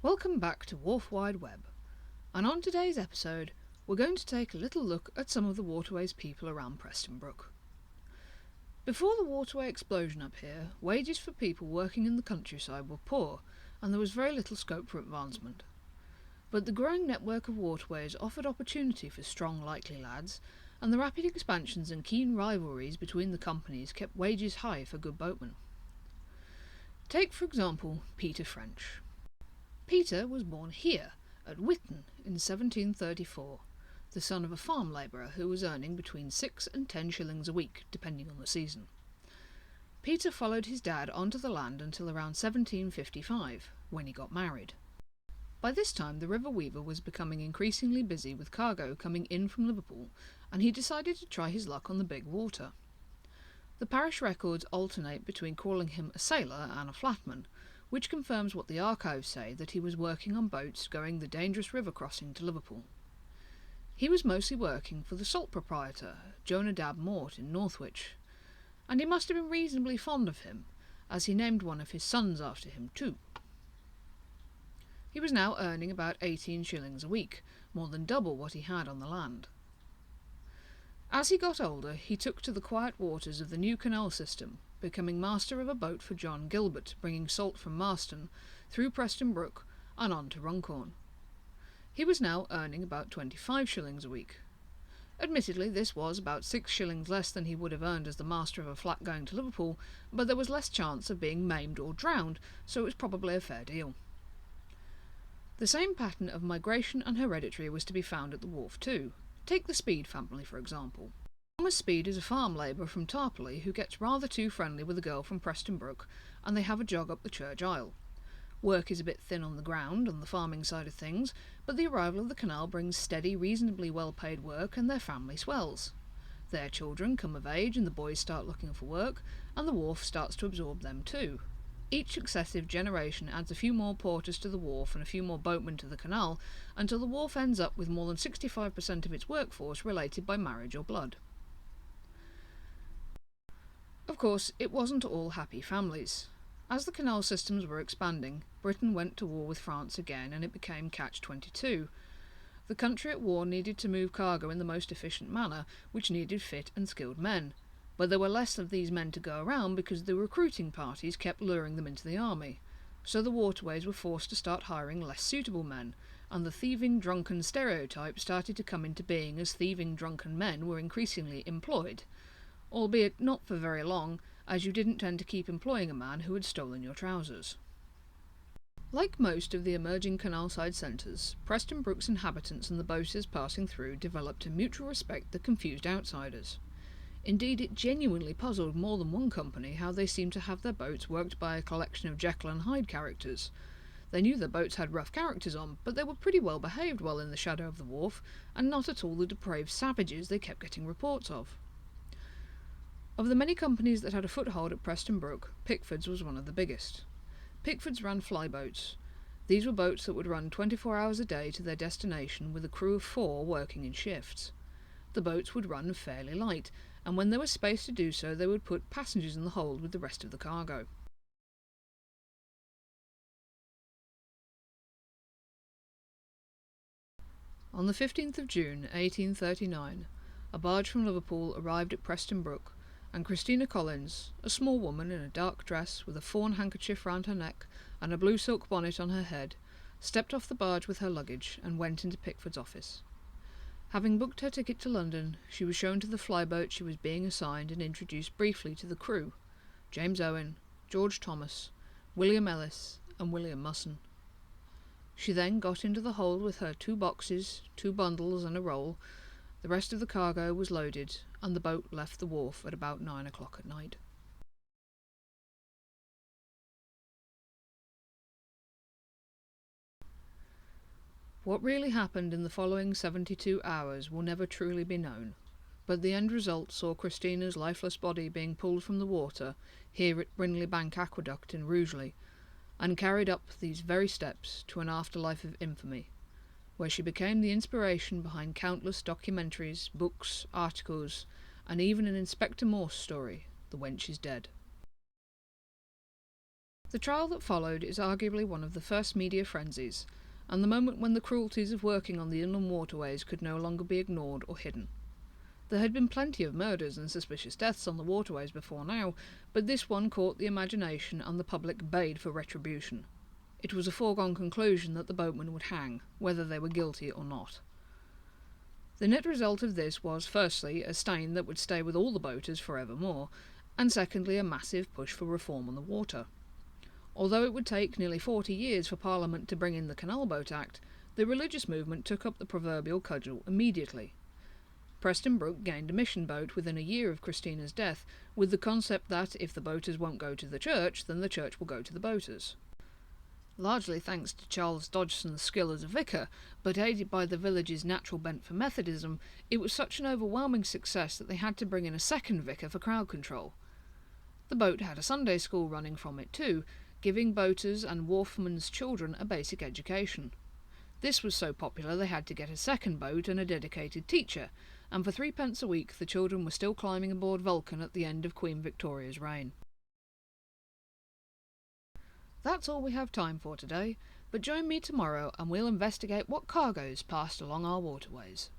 Welcome back to Wharf Wide Web, and on today's episode we're going to take a little look at some of the waterways people around Preston Brook. Before the waterway explosion up here, wages for people working in the countryside were poor and there was very little scope for advancement. But the growing network of waterways offered opportunity for strong, likely lads, and the rapid expansions and keen rivalries between the companies kept wages high for good boatmen. Take, for example, Peter French. Peter was born here, at Whitton, in 1734, the son of a farm labourer who was earning between 6 and 10 shillings a week, depending on the season. Peter followed his dad onto the land until around 1755, when he got married. By this time the River Weaver was becoming increasingly busy with cargo coming in from Liverpool, and he decided to try his luck on the big water. The parish records alternate between calling him a sailor and a flatman, which confirms what the archives say, that he was working on boats going the dangerous river crossing to Liverpool. He was mostly working for the salt proprietor, Jonadab Mort in Northwich, and he must have been reasonably fond of him, as he named one of his sons after him too. He was now earning about 18 shillings a week, more than double what he had on the land. As he got older, he took to the quiet waters of the new canal system, becoming master of a boat for John Gilbert, bringing salt from Marston, through Preston Brook, and on to Runcorn. He was now earning about 25 shillings a week. Admittedly, this was about 6 shillings less than he would have earned as the master of a flat going to Liverpool, but there was less chance of being maimed or drowned, so it was probably a fair deal. The same pattern of migration and hereditary was to be found at the wharf too. Take the Speed family, for example. Thomas Speed is a farm labourer from Tarporley who gets rather too friendly with a girl from Preston Brook, and they have a jog up the church aisle. Work is a bit thin on the ground, on the farming side of things, but the arrival of the canal brings steady, reasonably well-paid work, and their family swells. Their children come of age, and the boys start looking for work, and the wharf starts to absorb them too. Each successive generation adds a few more porters to the wharf and a few more boatmen to the canal, until the wharf ends up with more than 65% of its workforce related by marriage or blood. Of course, it wasn't all happy families. As the canal systems were expanding, Britain went to war with France again, and it became Catch-22. The country at war needed to move cargo in the most efficient manner, which needed fit and skilled men. But there were less of these men to go around because the recruiting parties kept luring them into the army. So the waterways were forced to start hiring less suitable men, and the thieving drunken stereotype started to come into being as thieving drunken men were increasingly employed. Albeit not for very long, as you didn't tend to keep employing a man who had stolen your trousers. Like most of the emerging canal-side centres, Preston Brook's inhabitants and the boaters passing through developed a mutual respect that confused outsiders. Indeed, it genuinely puzzled more than one company how they seemed to have their boats worked by a collection of Jekyll and Hyde characters. They knew their boats had rough characters on, but they were pretty well behaved while in the shadow of the wharf, and not at all the depraved savages they kept getting reports of. Of the many companies that had a foothold at Preston Brook, Pickford's was one of the biggest. Pickford's ran flyboats. These were boats that would run 24 hours a day to their destination with a crew of 4 working in shifts. The boats would run fairly light, and when there was space to do so they would put passengers in the hold with the rest of the cargo. On the 15th of June 1839, a barge from Liverpool arrived at Preston Brook, and Christina Collins, a small woman in a dark dress with a fawn handkerchief round her neck and a blue silk bonnet on her head, stepped off the barge with her luggage and went into Pickford's office. Having booked her ticket to London, she was shown to the flyboat she was being assigned and introduced briefly to the crew: James Owen, George Thomas, William Ellis, and William Musson. She then got into the hold with her 2 boxes, 2 bundles, and a roll. The rest of the cargo was loaded, and the boat left the wharf at about 9 o'clock at night. What really happened in the following 72 hours will never truly be known, but the end result saw Christina's lifeless body being pulled from the water here at Brindley Bank Aqueduct in Rugeley, and carried up these very steps to an afterlife of infamy, where she became the inspiration behind countless documentaries, books, articles, and even an Inspector Morse story, The Wench is Dead. The trial that followed is arguably one of the first media frenzies, and the moment when the cruelties of working on the inland waterways could no longer be ignored or hidden. There had been plenty of murders and suspicious deaths on the waterways before now, but this one caught the imagination and the public bayed for retribution. It was a foregone conclusion that the boatmen would hang, whether they were guilty or not. The net result of this was, firstly, a stain that would stay with all the boaters forevermore, and secondly, a massive push for reform on the water. Although it would take nearly 40 years for Parliament to bring in the Canal Boat Act, the religious movement took up the proverbial cudgel immediately. Preston Brook gained a mission boat within a year of Christina's death, with the concept that if the boaters won't go to the church, then the church will go to the boaters. Largely thanks to Charles Dodgson's skill as a vicar, but aided by the village's natural bent for Methodism, it was such an overwhelming success that they had to bring in a second vicar for crowd control. The boat had a Sunday school running from it too, giving boaters and wharfmen's children a basic education. This was so popular they had to get a second boat and a dedicated teacher, and for 3p a week the children were still climbing aboard Vulcan at the end of Queen Victoria's reign. That's all we have time for today, but join me tomorrow and we'll investigate what cargoes passed along our waterways.